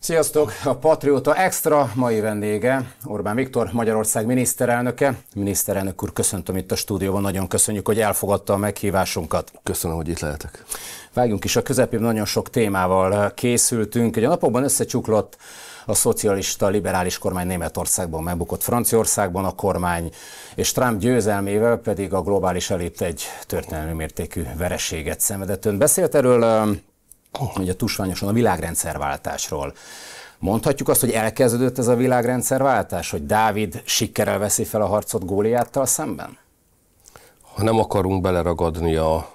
Sziasztok! A Patrióta Extra mai vendége Orbán Viktor, Magyarország miniszterelnöke. Miniszterelnök úr, köszöntöm itt a stúdióban, nagyon köszönjük, hogy elfogadta a meghívásunkat. Köszönöm, hogy itt lehetek. Vágjunk is a közepén, nagyon sok témával készültünk. Ugye a napokban összecsuklott a szocialista liberális kormány Németországban, megbukott Franciaországban a kormány, és Trump győzelmével pedig a globális elit egy történelmi mértékű vereséget szenvedett. Ön beszélt erről, ugye tusványosan a világrendszerváltásról. Mondhatjuk azt, hogy elkezdődött ez a világrendszerváltás, hogy Dávid sikkerrel veszi fel a harcot Góliáttal szemben? Ha nem akarunk beleragadni a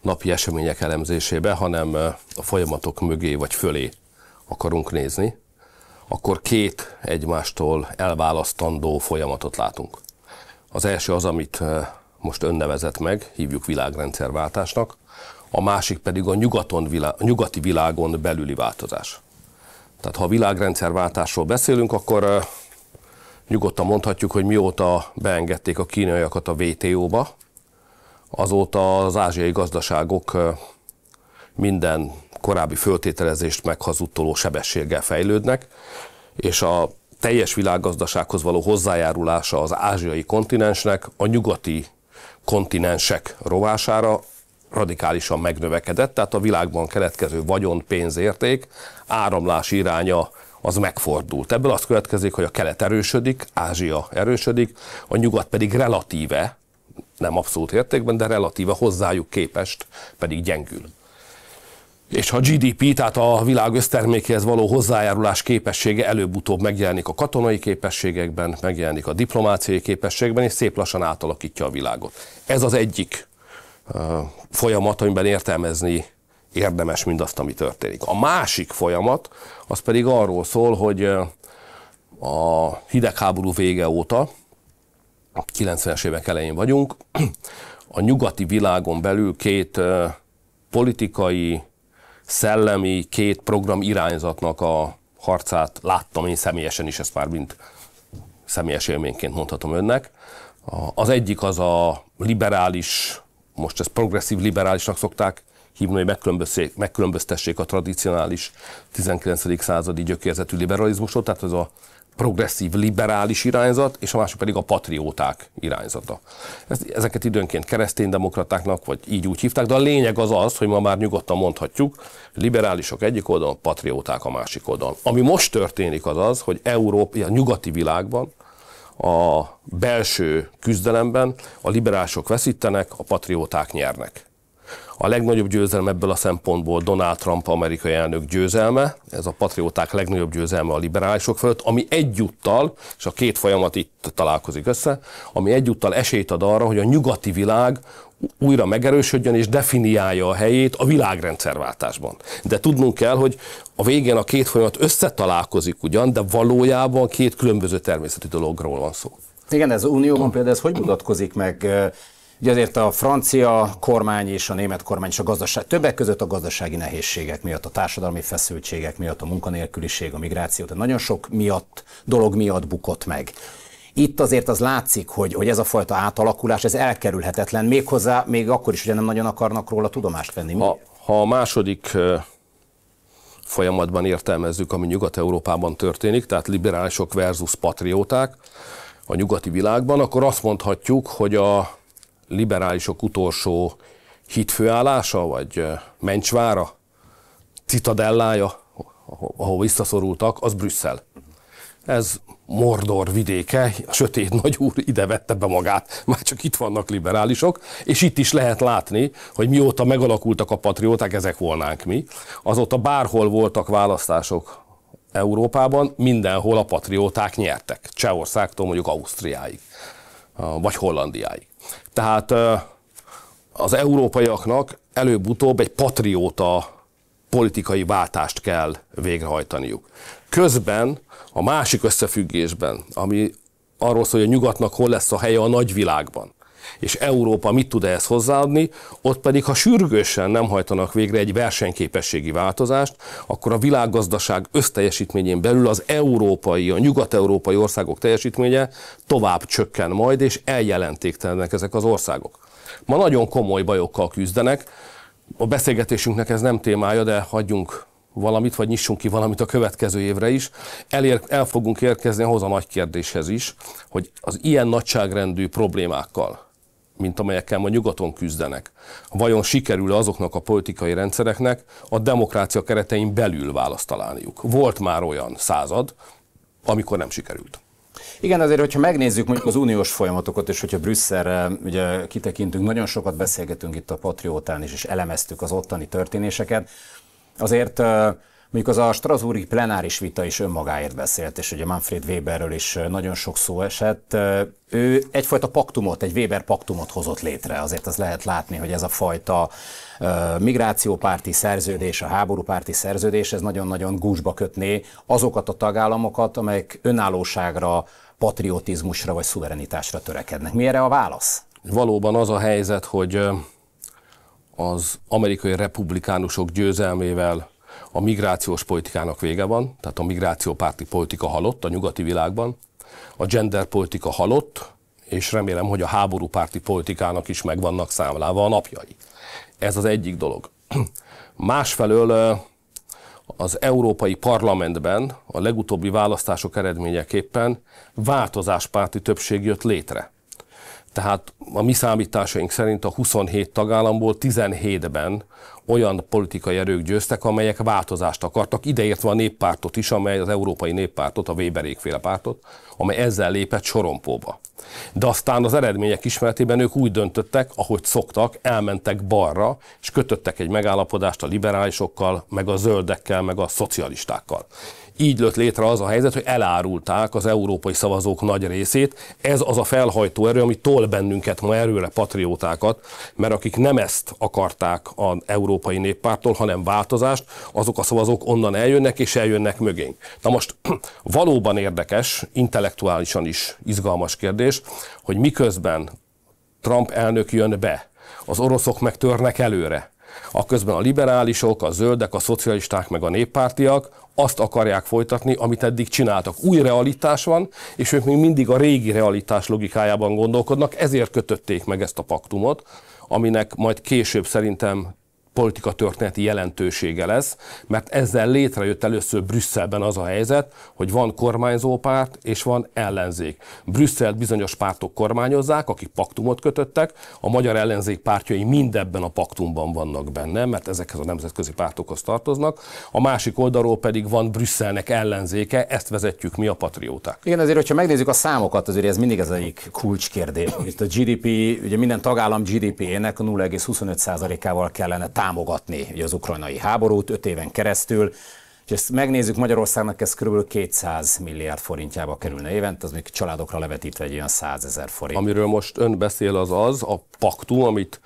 napi események elemzésébe, hanem a folyamatok mögé vagy fölé akarunk nézni, akkor két egymástól elválasztandó folyamatot látunk. Az első az, amit most ön nevezett meg, hívjuk világrendszerváltásnak, a másik pedig a nyugati világon belüli változás. Tehát ha a világrendszerváltásról beszélünk, akkor nyugodtan mondhatjuk, hogy mióta beengedték a kínaiakat a WTO-ba, azóta az ázsiai gazdaságok minden korábbi föltételezést meghazudtoló sebességgel fejlődnek, és a teljes világgazdasághoz való hozzájárulása az ázsiai kontinensnek a nyugati kontinensek rovására radikálisan megnövekedett, tehát a világban keletkező vagyon, pénzérték, áramlás iránya az megfordult. Ebből az következik, hogy a kelet erősödik, Ázsia erősödik, a nyugat pedig relatíve, nem abszolút értékben, de relatíve hozzájuk képest pedig gyengül. És ha a GDP, tehát a világ össztermékéhez való hozzájárulás képessége előbb-utóbb megjelenik a katonai képességekben, megjelenik a diplomáciai képességben, és szép lassan átalakítja a világot. Ez az egyik folyamat, amiben értelmezni érdemes mindazt, ami történik. A másik folyamat, az pedig arról szól, hogy a hidegháború vége óta, 90-es évek elején vagyunk, a nyugati világon belül két politikai, szellemi, két program irányzatnak a harcát láttam én személyesen is, ezt már mind személyes élményként mondhatom önnek. Az egyik az a liberális, most ezt progresszív liberálisnak szokták hívni, hogy megkülönböztessék a tradicionális 19. századi gyökérzetű liberalizmusot, tehát ez a progresszív liberális irányzat, és a másik pedig a patrióták irányzata. Ezeket időnként kereszténydemokratáknak, vagy így úgy hívták, de a lényeg az, hogy ma már nyugodtan mondhatjuk, liberálisok egyik oldalon, patrióták a másik oldalon. Ami most történik az, hogy Európa, a nyugati világban, a belső küzdelemben a liberálisok veszítenek, a patrióták nyernek. A legnagyobb győzelem ebből a szempontból Donald Trump amerikai elnök győzelme, ez a patrióták legnagyobb győzelme a liberálisok fölött, ami egyúttal, és a két folyamat itt találkozik össze, ami egyúttal esélyt ad arra, hogy a nyugati világ újra megerősödjön és definiálja a helyét a világrendszerváltásban. De tudnunk kell, hogy a végén a két folyamat összetalálkozik ugyan, de valójában két különböző természetű dologról van szó. Igen, ez az Unióban például ez hogy mutatkozik meg? Ugye azért a francia kormány és a német kormány és a gazdaság, többek között a gazdasági nehézségek miatt, a társadalmi feszültségek miatt, a munkanélküliség, a migráció, tehát nagyon sok dolog miatt bukott meg. Itt azért az látszik, hogy ez a fajta átalakulás, ez elkerülhetetlen, méghozzá, még akkor is ugye nem nagyon akarnak róla tudomást venni. Ha a második folyamatban értelmezzük, ami Nyugat-Európában történik, tehát liberálisok versus patrióták a nyugati világban, akkor azt mondhatjuk, hogy a liberálisok utolsó hitfőállása, vagy mencsvára, citadellája, ahol visszaszorultak, az Brüsszel. Ez Mordor vidéke, a sötét nagyúr ide vette be magát, már csak itt vannak liberálisok, és itt is lehet látni, hogy mióta megalakultak a patrióták, ezek volnánk mi, azóta bárhol voltak választások Európában, mindenhol a patrióták nyertek. Csehországtól mondjuk Ausztriáig, vagy Hollandiáig. Tehát az európaiaknak előbb-utóbb egy patrióta politikai váltást kell végrehajtaniuk. Közben a másik összefüggésben, ami arról szól, hogy a nyugatnak hol lesz a helye a nagyvilágban, és Európa mit tud ehhez hozzáadni, ott pedig, ha sürgősen nem hajtanak végre egy versenyképességi változást, akkor a világgazdaság összteljesítményén belül az európai, a nyugat-európai országok teljesítménye tovább csökken majd, és eljelentéktelenek ezek az országok. Ma nagyon komoly bajokkal küzdenek, a beszélgetésünknek ez nem témája, de hagyjunk valamit, vagy nyissunk ki valamit a következő évre is, el fogunk érkezni ahhoz a nagy kérdéshez is, hogy az ilyen nagyságrendű problémákkal, mint amelyekkel ma nyugaton küzdenek, vajon sikerül azoknak a politikai rendszereknek a demokrácia keretein belül választ találniuk. Volt már olyan század, amikor nem sikerült. Igen, azért, hogyha megnézzük mondjuk az uniós folyamatokat, és hogyha Brüsszelre ugye kitekintünk, nagyon sokat beszélgetünk itt a Patriótán is, és elemeztük az ottani történéseket, azért mondjuk az a strasbourgi plenáris vita is önmagáért beszélt, és ugye Manfred Weberről is nagyon sok szó esett. Ő egyfajta paktumot, egy Weber paktumot hozott létre, azért az lehet látni, hogy ez a fajta migrációpárti szerződés, a háborúpárti szerződés, ez nagyon-nagyon gúzsba kötné azokat a tagállamokat, amelyek önállóságra, patriotizmusra vagy szuverenitásra törekednek. Mi erre a válasz? Valóban az a helyzet, hogy az amerikai republikánusok győzelmével a migrációs politikának vége van, tehát a migrációpárti politika halott a nyugati világban, a genderpolitika halott, és remélem, hogy a háborúpárti politikának is meg vannak számlálva a napjai. Ez az egyik dolog. Másfelől az Európai Parlamentben a legutóbbi választások eredményeképpen változáspárti többség jött létre. Tehát a mi számításaink szerint a 27 tagállamból 17-ben olyan politikai erők győztek, amelyek változást akartak, ideértve a néppártot is, amely az Európai Néppártot, a Weberékféle pártot, amely ezzel lépett sorompóba. De aztán az eredmények ismeretében ők úgy döntöttek, ahogy szoktak, elmentek balra, és kötöttek egy megállapodást a liberálisokkal, meg a zöldekkel, meg a szocialistákkal. Így lett létre az a helyzet, hogy elárulták az európai szavazók nagy részét. Ez az a felhajtó erő, ami tol bennünket ma erőre, patriótákat, mert akik nem ezt akarták az Európai Néppártól, hanem változást, azok a szavazók onnan eljönnek, és eljönnek mögénk. Na most valóban érdekes, intellektuálisan is izgalmas kérdés, hogy miközben Trump elnök jön be, az oroszok meg törnek előre, aközben a liberálisok, a zöldek, a szocialisták meg a néppártiak azt akarják folytatni, amit eddig csináltak. Új realitás van, és ők még mindig a régi realitás logikájában gondolkodnak, ezért kötötték meg ezt a paktumot, aminek majd később szerintem politikatörténeti jelentősége lesz, mert ezzel létrejött először Brüsszelben az a helyzet, hogy van kormányzó párt és van ellenzék. Brüsszelt bizonyos pártok kormányozzák, akik paktumot kötöttek, a magyar ellenzék pártjai mindebben a paktumban vannak benne, mert ezekhez a nemzetközi pártokhoz tartoznak, a másik oldalról pedig van Brüsszelnek ellenzéke, ezt vezetjük mi a patrióták. Igen, azért, hogyha megnézzük a számokat, azért ez mindig az egyik kulcskérdés. Itt a GDP, ugye minden tagállam GDP-ének a 0,25%-ával kellene támogatni ugye az ukrajnai háborút 5 éven keresztül, és ezt megnézzük, Magyarországnak ez kb. 200 milliárd forintjába kerülne évente, az még családokra levetítve egy olyan 100 000 forint. Amiről most ön beszél, az a paktum, amit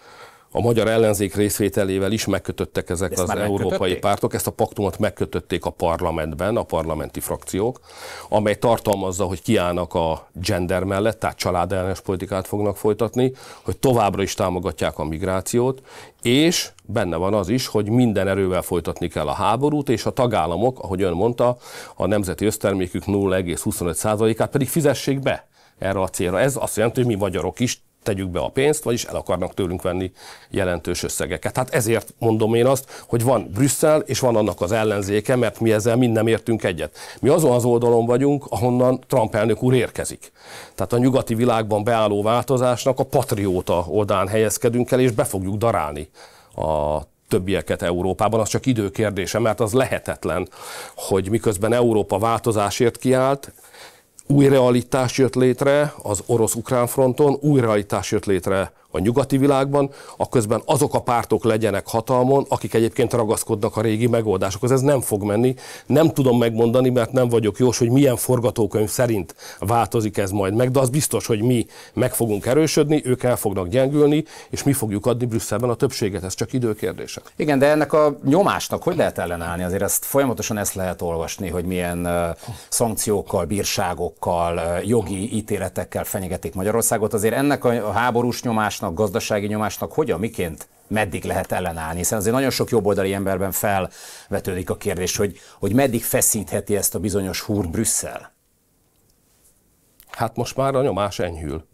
a magyar ellenzék részvételével is megkötöttek ezek az európai pártok. Ezt a paktumot megkötötték a parlamentben, a parlamenti frakciók, amely tartalmazza, hogy kiállnak a gender mellett, tehát családellenes politikát fognak folytatni, hogy továbbra is támogatják a migrációt, és benne van az is, hogy minden erővel folytatni kell a háborút, és a tagállamok, ahogy ön mondta, a nemzeti össztermékük 0,25%-át pedig fizessék be erre a célra. Ez azt jelenti, hogy mi magyarok is tegyük be a pénzt, vagyis el akarnak tőlünk venni jelentős összegeket. Tehát ezért mondom én azt, hogy van Brüsszel, és van annak az ellenzéke, mert mi ezzel mind nem értünk egyet. Mi azon az oldalon vagyunk, ahonnan Trump elnök úr érkezik. Tehát a nyugati világban beálló változásnak a patrióta oldalán helyezkedünk el, és be fogjuk darálni a többieket Európában, az csak idő kérdése, mert az lehetetlen, hogy miközben Európa változásért kiállt, új realitás jött létre az orosz-ukrán fronton, új realitás jött létre a nyugati világban, akközben azok a pártok legyenek hatalmon, akik egyébként ragaszkodnak a régi megoldásokhoz. Ez nem fog menni. Nem tudom megmondani, mert nem vagyok jós, hogy milyen forgatókönyv szerint változik ez majd meg, de az biztos, hogy mi meg fogunk erősödni, ők el fognak gyengülni, és mi fogjuk adni Brüsszelben a többséget. Ez csak időkérdése. Igen, de ennek a nyomásnak hogy lehet ellenállni? Azért ezt folyamatosan ezt lehet olvasni, hogy milyen szankciókkal, bírságokkal, jogi ítéletekkel fenyegetik Magyarországot. Azért ennek a háborús nyomásnak, gazdasági nyomásnak hogyan, miként, meddig lehet ellenállni? Hiszen azért nagyon sok jobboldali emberben felvetődik a kérdés, hogy meddig feszítheti ezt a bizonyos húrt Brüsszel? Hát most már a nyomás enyhül.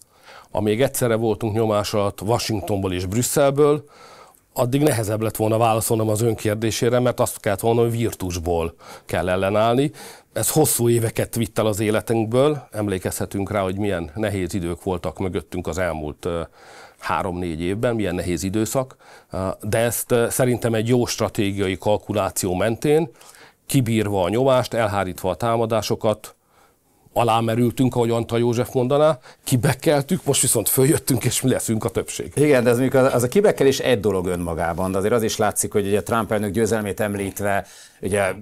Amíg egyszerre voltunk nyomás alatt Washingtonból és Brüsszelből, addig nehezebb lett volna válaszolnom az ön kérdésére, mert azt kellett volna, hogy virtusból kell ellenállni. Ez hosszú éveket vitt el az életünkből, emlékezhetünk rá, hogy milyen nehéz idők voltak mögöttünk az elmúlt 3-4 évben, milyen nehéz időszak, de ezt szerintem egy jó stratégiai kalkuláció mentén, kibírva a nyomást, elhárítva a támadásokat, alámerültünk, ahogy Antal József mondaná, kibekkeltük, most viszont följöttünk, és mi leszünk a többség. Igen, de az a kibekkelés egy dolog önmagában, de azért az is látszik, hogy ugye Trump elnök győzelmét említve, ugye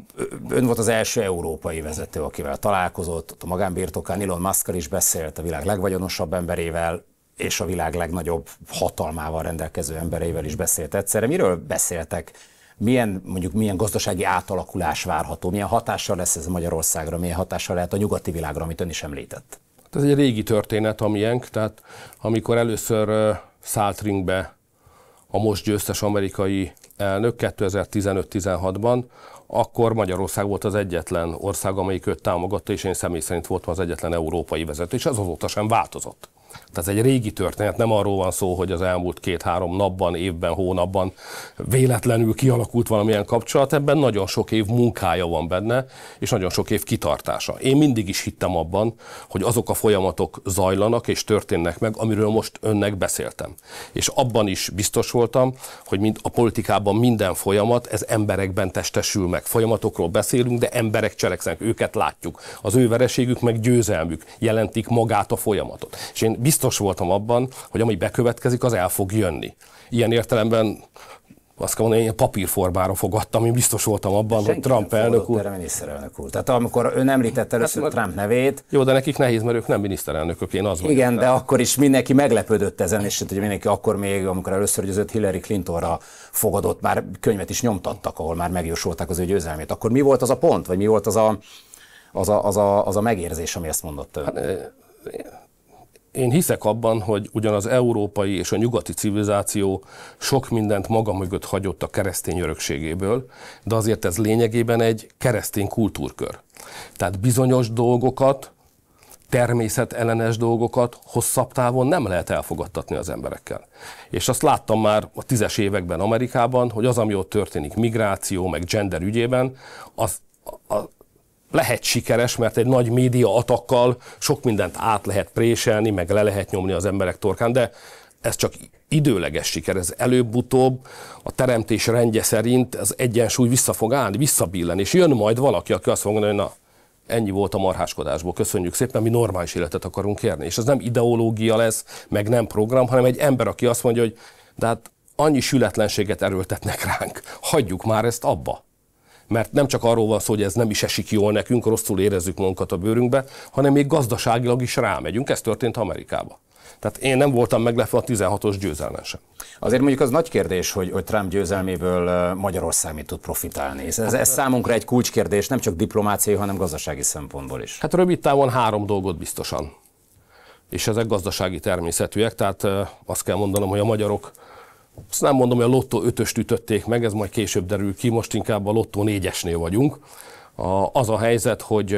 ön volt az első európai vezető, akivel találkozott, a magánbirtokán, Elon Muskkal is beszélt, a világ legvagyonosabb emberével, és a világ legnagyobb hatalmával rendelkező embereivel is beszélt egyszerre. Miről beszéltek? Milyen gazdasági átalakulás várható? Milyen hatással lesz ez Magyarországra? Milyen hatással lehet a nyugati világra, amit ön is említett? Ez egy régi történet, amilyenk, tehát amikor először szállt ringbe a most győztes amerikai elnök 2015-16-ban, akkor Magyarország volt az egyetlen ország, amelyik őt támogatta, és én személy szerint voltam az egyetlen európai vezető, és ez azóta sem változott. Tehát ez egy régi történet, nem arról van szó, hogy az elmúlt 2-3 napban, évben, hónapban véletlenül kialakult valamilyen kapcsolat, ebben nagyon sok év munkája van benne, és nagyon sok év kitartása. Én mindig is hittem abban, hogy azok a folyamatok zajlanak és történnek meg, amiről most önnek beszéltem. És abban is biztos voltam, hogy a politikában minden folyamat, ez emberekben testesül meg. Folyamatokról beszélünk, de emberek cselekszenek, őket látjuk. Az ő vereségük meg győzelmük jelentik magát a folyamatot. És én biztos voltam abban, hogy ami bekövetkezik, az el fog jönni. Ilyen értelemben azt kell mondani, hogy papírformára fogadtam, én biztos voltam abban, hogy Trump elnök úr... Erre miniszterelnök úr. Tehát amikor ön említette először Trump nevét... Jó, de nekik nehéz, mert ők nem miniszterelnökök, én az vagyok. Igen, de akkor is mindenki meglepődött ezen, és hogy mindenki akkor még, amikor először győzött Hillary Clintonra fogadott, már könyvet is nyomtattak, ahol már megjósolták az ő győzelmét. Akkor mi volt az a pont, vagy mi volt az a megérzés, ami ezt mondott ön? Én hiszek abban, hogy ugyan az európai és a nyugati civilizáció sok mindent maga mögött hagyott a keresztény örökségéből, de azért ez lényegében egy keresztény kultúrkör. Tehát bizonyos dolgokat, természetellenes dolgokat hosszabb távon nem lehet elfogadtatni az emberekkel. És azt láttam már a 10-es években Amerikában, hogy az, ami ott történik migráció, meg gender ügyében, az lehet sikeres, mert egy nagy média atakkal sok mindent át lehet préselni, meg le lehet nyomni az emberek torkán, de ez csak időleges siker, ez előbb-utóbb a teremtés rendje szerint az egyensúly vissza fog állni, visszabillen, és jön majd valaki, aki azt mondja, hogy na, ennyi volt a marháskodásból, köszönjük szépen, mi normális életet akarunk érni. És ez nem ideológia lesz, meg nem program, hanem egy ember, aki azt mondja, hogy de hát annyi sületlenséget erőltetnek ránk, hagyjuk már ezt abba. Mert nem csak arról van szó, hogy ez nem is esik jól nekünk, rosszul érezzük magunkat a bőrünkbe, hanem még gazdaságilag is rámegyünk. Ez történt Amerikában. Tehát én nem voltam meglepve a 16-os győzelmen sem. Azért mondjuk az nagy kérdés, hogy Trump győzelméből Magyarország mit tud profitálni. Ez számunkra egy kulcskérdés, nem csak diplomáciai, hanem gazdasági szempontból is. Hát rövid távon 3 dolgot biztosan. És ezek gazdasági természetűek, tehát azt kell mondanom, hogy a magyarok, azt nem mondom, hogy a lottó 5-öst ütötték meg, ez majd később derül ki, most inkább a lottó 4-esnél vagyunk. Az a helyzet, hogy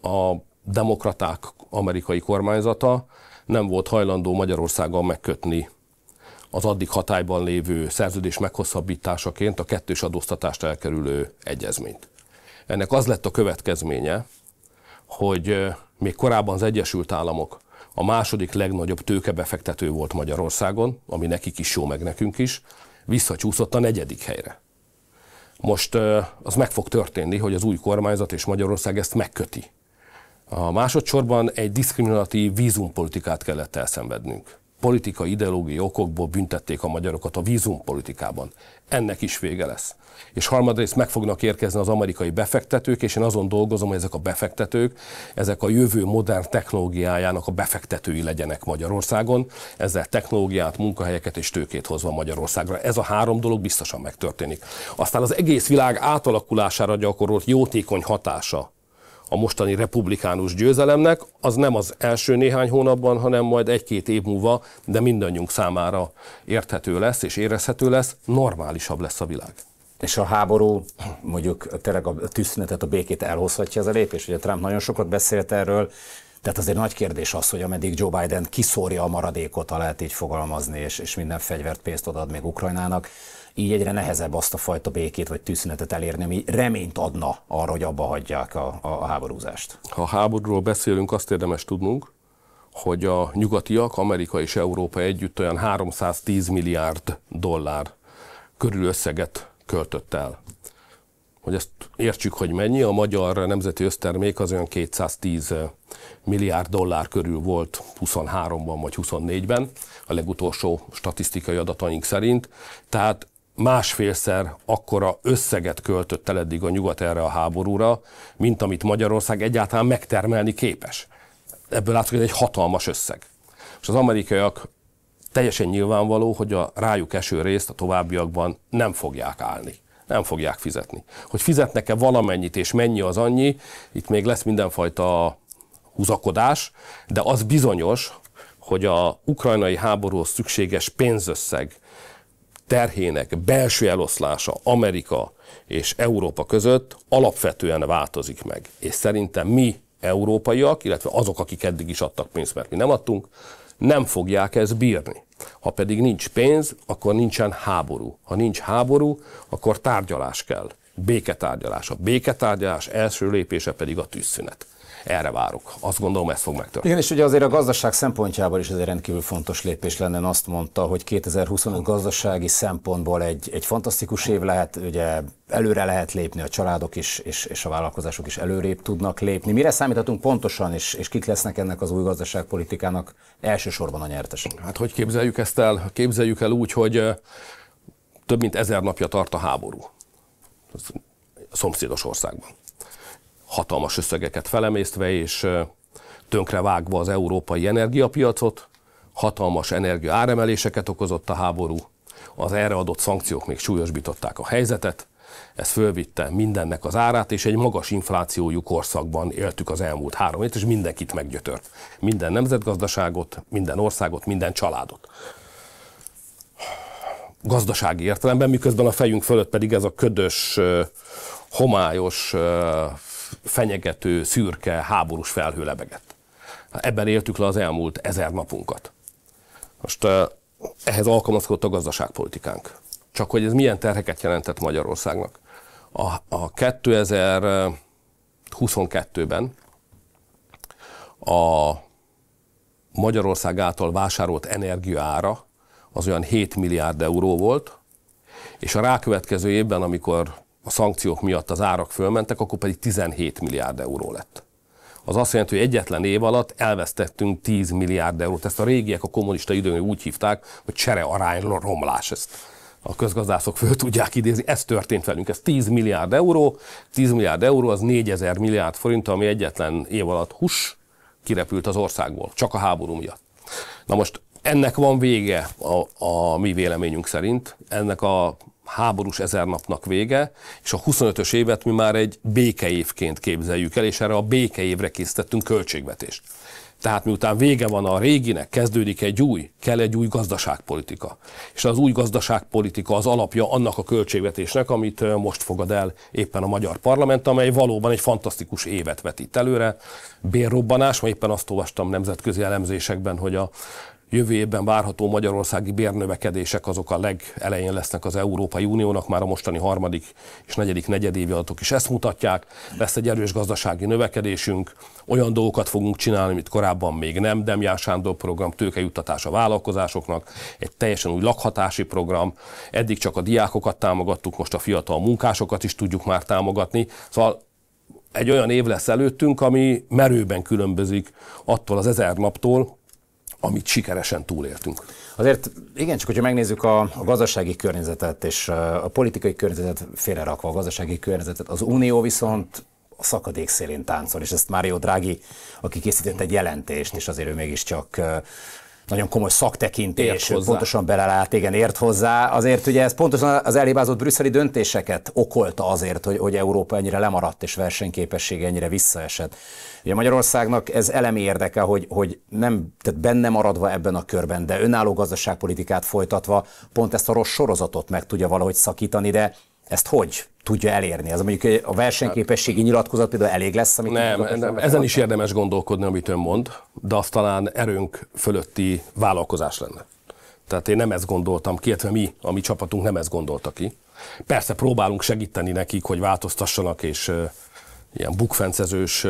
a demokraták amerikai kormányzata nem volt hajlandó Magyarországgal megkötni az addig hatályban lévő szerződés meghosszabbításaként a kettős adóztatást elkerülő egyezményt. Ennek az lett a következménye, hogy még korábban az Egyesült Államok a második legnagyobb tőkebefektető volt Magyarországon, ami nekik is jó, meg nekünk is, visszacsúszott a 4. helyre. Most az meg fog történni, hogy az új kormányzat és Magyarország ezt megköti. A másodszorban egy diszkriminatív vízumpolitikát kellett elszenvednünk. Politikai, ideológiai okokból büntették a magyarokat a vízumpolitikában. Ennek is vége lesz. És harmadrészt meg fognak érkezni az amerikai befektetők, és én azon dolgozom, hogy ezek a befektetők, ezek a jövő modern technológiájának a befektetői legyenek Magyarországon, ezzel technológiát, munkahelyeket és tőkét hozva Magyarországra. Ez a 3 dolog biztosan megtörténik. Aztán az egész világ átalakulására gyakorolt jótékony hatása a mostani republikánus győzelemnek, az nem az első néhány hónapban, hanem majd 1-2 év múlva, de mindannyiunk számára érthető lesz és érezhető lesz, normálisabb lesz a világ. És a háború, mondjuk tényleg a tűzszünetet, a békét elhozhatja ez a lépés? Ugye Trump nagyon sokat beszélt erről, Tehát azért nagy kérdés az, hogy ameddig Joe Biden kiszórja a maradékot, ha lehet így fogalmazni, és minden fegyvert, pénzt odaad még Ukrajnának, így egyre nehezebb azt a fajta békét vagy tűzszünetet elérni, ami reményt adna arra, hogy abba hagyják a háborúzást. Ha a háborúról beszélünk, azt érdemes tudnunk, hogy a nyugatiak, Amerika és Európa együtt olyan 310 milliárd dollár körül összeget költött el. Hogy ezt értsük, hogy mennyi, a magyar nemzeti össztermék az olyan 210 milliárd dollár körül volt 23-ban vagy 24-ben, a legutolsó statisztikai adataink szerint. Tehát másfélszer akkora összeget költött el eddig a nyugat erre a háborúra, mint amit Magyarország egyáltalán megtermelni képes. Ebből látszik, hogy ez egy hatalmas összeg. És az amerikaiak teljesen nyilvánvaló, hogy a rájuk eső részt a továbbiakban nem fogják állni. Nem fogják fizetni. Hogy fizetnek-e valamennyit és mennyi az annyi, itt még lesz mindenfajta húzakodás, de az bizonyos, hogy a ukrajnai háborúhoz szükséges pénzösszeg terhének belső eloszlása Amerika és Európa között alapvetően változik meg. És szerintem mi, európaiak, illetve azok, akik eddig is adtak pénzt, mert mi nem adtunk, nem fogják ezt bírni. Ha pedig nincs pénz, akkor nincsen háború. Ha nincs háború, akkor tárgyalás kell. Béketárgyalás. A béketárgyalás első lépése pedig a tűzszünet. Erre várok. Azt gondolom, ez fog megtörténni. Igen, és ugye azért a gazdaság szempontjából is ez egy rendkívül fontos lépés lenne. Azt mondta, hogy 2025 gazdasági szempontból egy fantasztikus év lehet, ugye előre lehet lépni, a családok is, és a vállalkozások is előrébb tudnak lépni. Mire számíthatunk pontosan, és kik lesznek ennek az új gazdaságpolitikának elsősorban a nyertesek? Hát hogy képzeljük ezt el? Képzeljük el úgy, hogy több mint 1000 napja tart a háború a szomszédos országban. Hatalmas összegeket felemésztve és tönkre vágva az európai energiapiacot, hatalmas energia áremeléseket okozott a háború, az erre adott szankciók még súlyosbították a helyzetet, ez fölvitte mindennek az árát, és egy magas inflációjú korszakban éltük az elmúlt 3 évet, és mindenkit meggyötört. Minden nemzetgazdaságot, minden országot, minden családot. Gazdasági értelemben, miközben a fejünk fölött pedig ez a ködös, homályos, fenyegető, szürke, háborús felhő lebegett. Ebben éltük le az elmúlt 1000 napunkat. Most ehhez alkalmazkodott a gazdaságpolitikánk. Csak hogy ez milyen terheket jelentett Magyarországnak. A 2022-ben a Magyarország által vásárolt energia ára az olyan 7 milliárd euró volt, és a rákövetkező évben, amikor a szankciók miatt az árak fölmentek, akkor pedig 17 milliárd euró lett. Az azt jelenti, hogy egyetlen év alatt elvesztettünk 10 milliárd eurót. Ezt a régiek, a kommunista időn úgy hívták, hogy cserearány romlás. Ezt a közgazdászok föl tudják idézni. Ez történt velünk. Ez 10 milliárd euró. 10 milliárd euró az 4000 milliárd forint, ami egyetlen év alatt kirepült az országból. Csak a háború miatt. Na most ennek van vége a mi véleményünk szerint. Ennek a háborús 1000 napnak vége, és a 25-ös évet mi már egy békeévként képzeljük el, és erre a békeévre készítettünk költségvetést. Tehát miután vége van a réginek, kezdődik kell egy új gazdaságpolitika. És az új gazdaságpolitika az alapja annak a költségvetésnek, amit most fogad el éppen a magyar parlament, amely valóban egy fantasztikus évet vetít előre. Bérrobbanás, ma éppen azt olvastam nemzetközi elemzésekben, hogy a jövő évben várható magyarországi bérnövekedések azok a legelején lesznek az Európai Uniónak, már a mostani harmadik és negyedik negyedévi adatok is ezt mutatják. Lesz egy erős gazdasági növekedésünk, olyan dolgokat fogunk csinálni, amit korábban még nem, Demján Sándor program, tőkejuttatás a vállalkozásoknak, egy teljesen új lakhatási program, eddig csak a diákokat támogattuk, most a fiatal munkásokat is tudjuk már támogatni. Szóval egy olyan év lesz előttünk, ami merőben különbözik attól az 1000 naptól, amit sikeresen túléltünk. Azért igen, csak hogyha megnézzük a gazdasági környezetet és a politikai környezetet félrerakva, a gazdasági környezetet, az Unió viszont a szakadék szélén táncol, és ezt Mario Draghi, aki készített egy jelentést, és azért ő mégiscsak nagyon komoly szaktekintés, pontosan belelát, igen, ért hozzá. Azért ugye ez pontosan az elhibázott brüsszeli döntéseket okolta azért, hogy Európa ennyire lemaradt és versenyképessége ennyire visszaesett. Ugye Magyarországnak ez elemi érdeke, hogy nem, tehát benne maradva ebben a körben, de önálló gazdaságpolitikát folytatva pont ezt a rossz sorozatot meg tudja valahogy szakítani, de ezt hogy tudja elérni? Ez mondjuk a versenyképességi nyilatkozat például elég lesz? Amit nem, ezen is érdemes gondolkodni, amit ön mond, de az talán erőnk fölötti vállalkozás lenne. Tehát én nem ezt gondoltam ki, illetve a mi csapatunk nem ezt gondolta ki. Persze próbálunk segíteni nekik, hogy változtassanak, és ilyen bukfencezős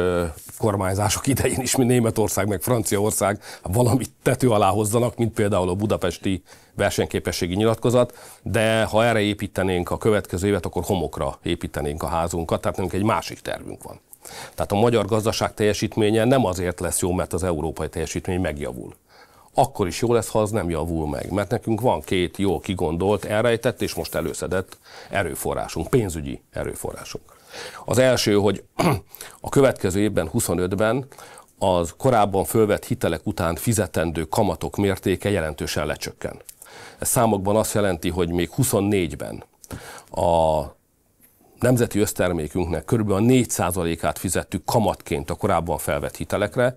kormányzások idején is, mint Németország, meg Franciaország valamit tető alá hozzanak, mint például a budapesti versenyképességi nyilatkozat, de ha erre építenénk a következő évet, akkor homokra építenénk a házunkat, tehát nekünk egy másik tervünk van. Tehát a magyar gazdaság teljesítménye nem azért lesz jó, mert az európai teljesítmény megjavul. Akkor is jó lesz, ha az nem javul meg, mert nekünk van két jól kigondolt, elrejtett és most előszedett erőforrásunk, pénzügyi erőforrásunk. Az első, hogy a következő évben, 25-ben az korábban fölvett hitelek után fizetendő kamatok mértéke jelentősen lecsökken. Ez számokban azt jelenti, hogy még 24-ben a nemzeti össztermékünknek kb. 4%-át fizettük kamatként a korábban felvett hitelekre,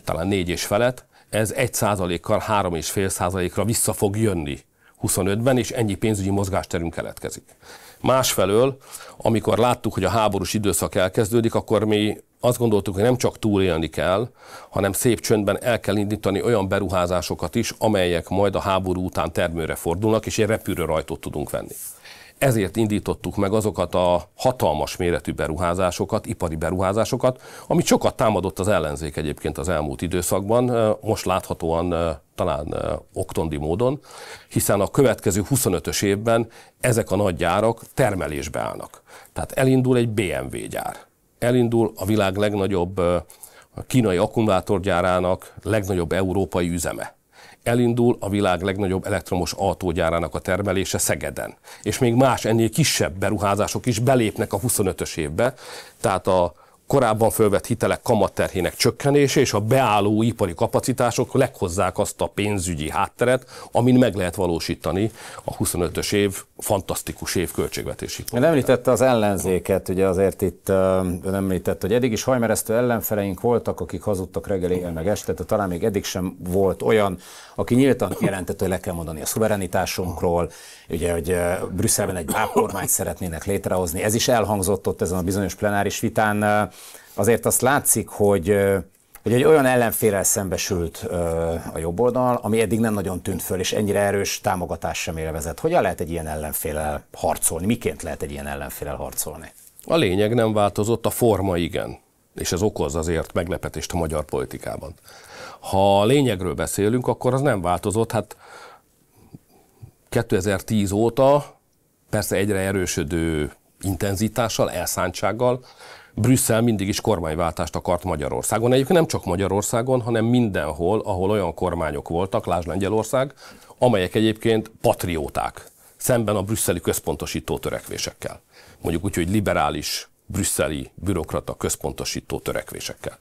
talán 4 és felett, ez 1%-kal 3,5%-ra vissza fog jönni 25-ben, és ennyi pénzügyi mozgásterünk keletkezik. Másfelől, amikor láttuk, hogy a háborús időszak elkezdődik, akkor mi azt gondoltuk, hogy nem csak túlélni kell, hanem szép csöndben el kell indítani olyan beruházásokat is, amelyek majd a háború után termőre fordulnak, és egy repülőrajtót tudunk venni. Ezért indítottuk meg azokat a hatalmas méretű beruházásokat, ipari beruházásokat, amit sokat támadott az ellenzék egyébként az elmúlt időszakban, most láthatóan talán oktondi módon, hiszen a következő 25-ös évben ezek a nagy gyárak termelésbe állnak. Tehát elindul egy BMW gyár, elindul a világ legnagyobb kínai akkumulátorgyárának legnagyobb európai üzeme. Elindul a világ legnagyobb elektromos autógyárának a termelése Szegeden. És még más ennél kisebb beruházások is belépnek a 25-ös évbe, tehát a korábban fölvett hitelek kamatterhének csökkenése és a beálló ipari kapacitások leghozzák azt a pénzügyi hátteret, amin meg lehet valósítani a 25-ös év fantasztikus év költségvetési. Ön említette az ellenzéket, ugye azért itt ön említette, hogy eddig is hajmeresztő ellenfeleink voltak, akik hazudtak reggel, éjjel meg este, de talán még eddig sem volt olyan, aki nyíltan jelentett, hogy le kell mondani a szuverenitásunkról, ugye, hogy Brüsszelben egy bábkormányt szeretnének létrehozni. Ez is elhangzott ott ezen a bizonyos plenáris vitán. Azért azt látszik, hogy egy olyan ellenféllel szembesült a jobboldal, ami eddig nem nagyon tűnt föl, és ennyire erős támogatás sem élvezett. Hogyan lehet egy ilyen ellenféllel harcolni? Miként lehet egy ilyen ellenféllel harcolni? A lényeg nem változott, a forma igen. És ez okoz azért meglepetést a magyar politikában. Ha a lényegről beszélünk, akkor az nem változott. Hát 2010 óta persze egyre erősödő intenzitással, elszántsággal Brüsszel mindig is kormányváltást akart Magyarországon. Egyébként nem csak Magyarországon, hanem mindenhol, ahol olyan kormányok voltak, lásd Lengyelország, amelyek egyébként patrióták, szemben a brüsszeli központosító törekvésekkel. Mondjuk úgy, hogy liberális, brüsszeli bürokrata központosító törekvésekkel.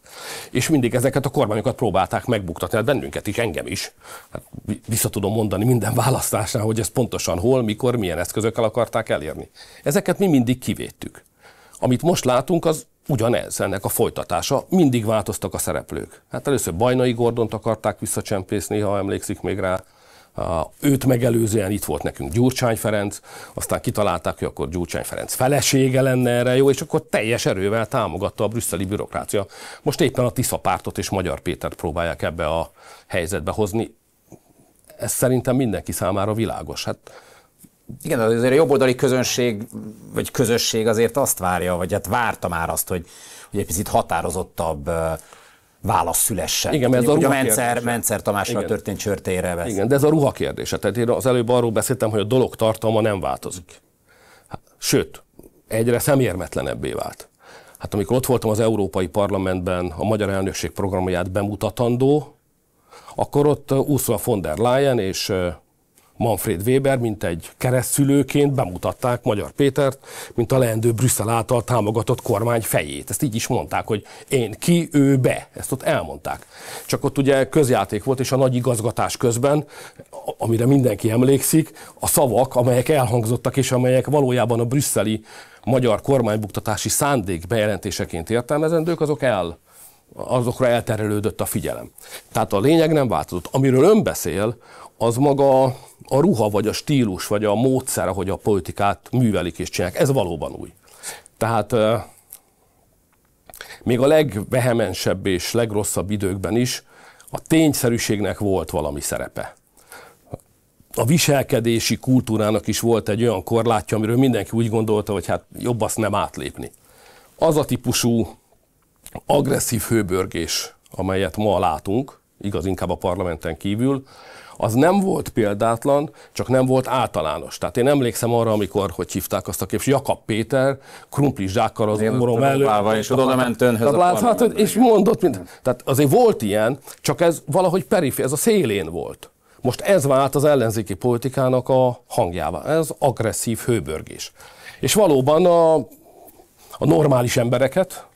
És mindig ezeket a kormányokat próbálták megbuktatni, hát bennünket is, engem is. Hát vissza tudom mondani minden választásnál, hogy ez pontosan hol, mikor, milyen eszközökkel akarták elérni. Ezeket mi mindig kivédtük. Amit most látunk, az ugyanez, ennek a folytatása. Mindig változtak a szereplők. Hát először Bajnai Gordont akarták visszacsempészni, ha emlékszik még rá. Őt megelőzően itt volt nekünk Gyurcsány Ferenc, aztán kitalálták, hogy akkor Gyurcsány Ferenc felesége lenne erre jó, és akkor teljes erővel támogatta a brüsszeli bürokrácia. Most éppen a Tisza pártot és Magyar Pétert próbálják ebbe a helyzetbe hozni. Ez szerintem mindenki számára világos. Hát igen, azért a jobboldali közönség, vagy közösség azért azt várja, vagy hát várta már azt, hogy egy picit határozottabb válasz szülessen. Igen, ez a Mencer Tamással történt csörtélyre vesz. Igen, de ez a ruha kérdése. Tehát én az előbb arról beszéltem, hogy a dolog tartalma nem változik. Sőt, egyre szemérmetlenebbé vált. Hát amikor ott voltam az Európai Parlamentben a magyar elnökség programját bemutatandó, akkor ott Ursula von der Leyen és Manfred Weber, mint egy keresztszülőként bemutatták Magyar Pétert, mint a leendő Brüsszel által támogatott kormány fejét. Ezt így is mondták, hogy én ki, ő be. Ezt ott elmondták. Csak ott ugye közjáték volt, és a nagy igazgatás közben, amire mindenki emlékszik, a szavak, amelyek elhangzottak, és amelyek valójában a brüsszeli magyar kormánybuktatási szándék bejelentéseként értelmezendők, azokra elterelődött a figyelem. Tehát a lényeg nem változott. Amiről ön beszél, az maga a ruha, vagy a stílus, vagy a módszer, ahogy a politikát művelik és csinálják, ez valóban új. Tehát még a legvehemensebb és legrosszabb időkben is a tényszerűségnek volt valami szerepe. A viselkedési kultúrának is volt egy olyan korlátja, amiről mindenki úgy gondolta, hogy hát jobb azt nem átlépni. Az a típusú agresszív hőbörgés, amelyet ma látunk, igaz inkább a parlamenten kívül, az nem volt példátlan, csak nem volt általános. Tehát én emlékszem arra, amikor, hogy hívták azt a képviselőt, Jakab Péter, krumplis zsákkal az orrom előtt. És oda ment önhöz és mondott minden. Tehát azért volt ilyen, csak ez valahogy ez a szélén volt. Most ez vált az ellenzéki politikának a hangjává. Ez agresszív hőbörgés. És valóban a normális embereket,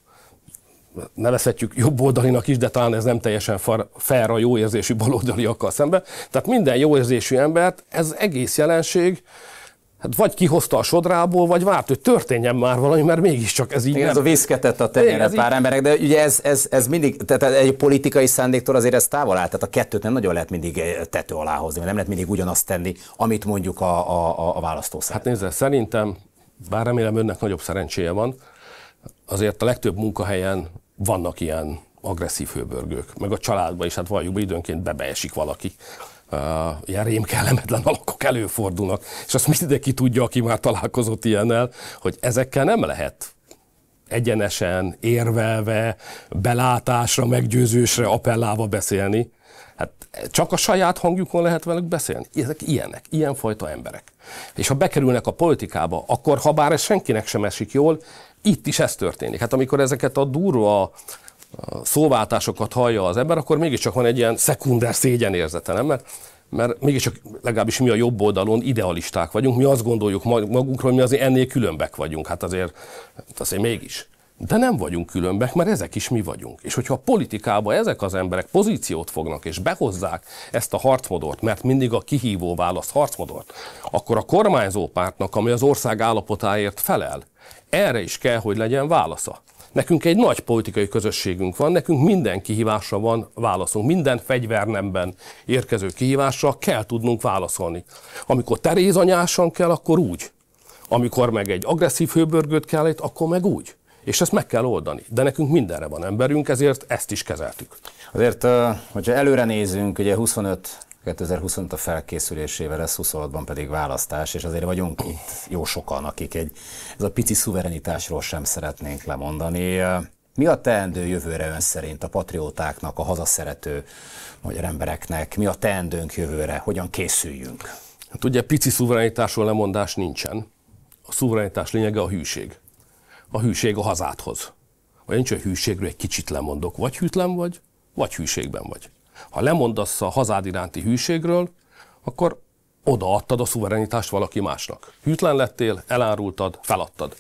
nevezhetjük jobboldalinak is, de talán ez nem teljesen fair a jóérzésű baloldaliakkal szemben. Tehát minden jóérzésű embert ez egész jelenség hát vagy kihozta a sodrából, vagy várt, hogy történjen már valami, mert mégiscsak ez így igen, nem... ez a viszketett a tenyeret pár emberek, de ugye ez mindig, tehát egy politikai szándéktól azért ez távol áll, tehát a kettőt nem nagyon lehet mindig tető alá hozni, mert nem lehet mindig ugyanazt tenni, amit mondjuk a választó szeret. Hát nézze, szerintem, bár remélem önnek nagyobb szerencséje van, azért a legtöbb munkahelyen vannak ilyen agresszív hőbörgők, meg a családban is, hát valljuk be, időnként beesik valaki. Ilyen rémkellemetlen alakok előfordulnak, és azt mindenki tudja, aki már találkozott ilyennel, hogy ezekkel nem lehet egyenesen, érvelve, belátásra, meggyőzősre, appellálva beszélni. Hát csak a saját hangjukon lehet velük beszélni. Ezek ilyenek, ilyenfajta emberek. És ha bekerülnek a politikába, akkor ha bár ez senkinek sem esik jól, itt is ez történik. Hát amikor ezeket a durva szóváltásokat hallja az ember, akkor mégiscsak van egy ilyen szekunder szégyenérzete, nem? Mert mégiscsak legalábbis mi a jobb oldalon idealisták vagyunk, mi azt gondoljuk magunkról, hogy mi azért ennél különbek vagyunk, hát azért mégis. De nem vagyunk különbek, mert ezek is mi vagyunk. És hogyha a politikában ezek az emberek pozíciót fognak és behozzák ezt a harcmodort, mert mindig a kihívó választ harcmodort, akkor a kormányzó pártnak, ami az ország állapotáért felel, erre is kell, hogy legyen válasza. Nekünk egy nagy politikai közösségünk van, nekünk minden kihívásra van válaszunk, minden fegyvernemben érkező kihívásra kell tudnunk válaszolni. Amikor terézanyásan kell, akkor úgy. Amikor meg egy agresszív hőbörgőt kell itt, akkor meg úgy. És ezt meg kell oldani. De nekünk mindenre van emberünk, ezért ezt is kezeltük. Azért, hogyha előre nézünk, ugye 2025 a felkészülésével lesz, 26-ban pedig választás, és azért vagyunk itt jó sokan, akik ez a pici szuverenitásról sem szeretnénk lemondani. Mi a teendő jövőre ön szerint a patriótáknak, a hazaszerető magyar embereknek? Mi a teendőnk jövőre? Hogyan készüljünk? Hát ugye pici szuverenitásról lemondás nincsen. A szuverenitás lényege a hűség. A hűség a hazádhoz. Vagy nincs, hogy hűségről egy kicsit lemondok. Vagy hűtlen vagy hűségben vagy. Ha lemondasz a hazád iránti hűségről, akkor odaadtad a szuverenitást valaki másnak. Hűtlen lettél, elárultad, feladtad.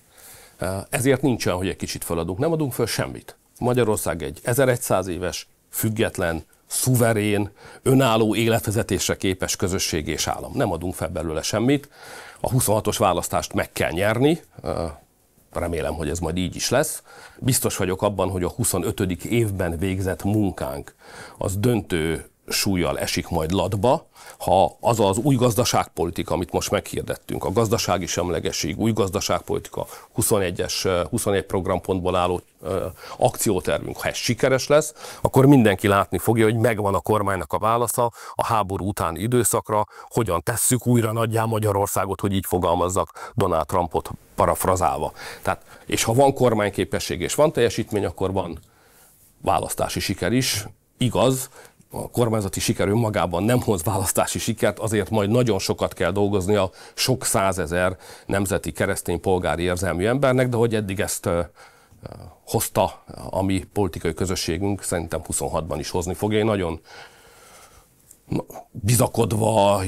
Ezért nincsen, hogy egy kicsit feladunk. Nem adunk föl semmit. Magyarország egy 1100 éves, független, szuverén, önálló életvezetésre képes közösség és állam. Nem adunk fel belőle semmit. A 26-os választást meg kell nyerni. Remélem, hogy ez majd így is lesz. Biztos vagyok abban, hogy a 25. évben végzett munkánk az döntő súllyal esik majd latba, ha az az új gazdaságpolitika, amit most meghirdettünk, a gazdasági semlegesség, új gazdaságpolitika, 21 programpontból álló akciótervünk, ha ez sikeres lesz, akkor mindenki látni fogja, hogy megvan a kormánynak a válasza a háború utáni időszakra, hogyan tesszük újra nagyjá Magyarországot, hogy így fogalmazzak Donald Trumpot parafrazálva. Tehát, és ha van kormányképesség és van teljesítmény, akkor van választási siker is. Igaz, a kormányzati siker önmagában nem hoz választási sikert, azért majd nagyon sokat kell dolgozni a sok százezer nemzeti keresztény polgári érzelmű embernek, de hogy eddig ezt hozta a mi politikai közösségünk, szerintem 26-ban is hozni fogja. Én nagyon bizakodva,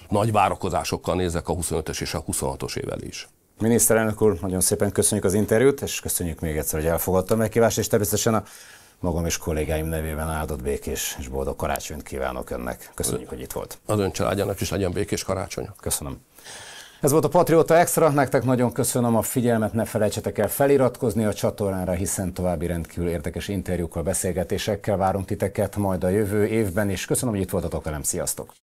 nagy várakozásokkal nézek a 25-ös és a 26-os év elé is. Miniszterelnök úr, nagyon szépen köszönjük az interjút, és köszönjük még egyszer, hogy elfogadta a meghívást, és természetesen a magam és kollégáim nevében áldott békés és boldog karácsonyt kívánok önnek. Köszönjük, hogy itt volt. Az ön családjának is legyen békés karácsony. Köszönöm. Ez volt a Patrióta Extra, nektek nagyon köszönöm a figyelmet, ne felejtsetek el feliratkozni a csatornára, hiszen további rendkívül érdekes interjúkkal, beszélgetésekkel várunk titeket majd a jövő évben, és köszönöm, hogy itt voltatok velem, sziasztok!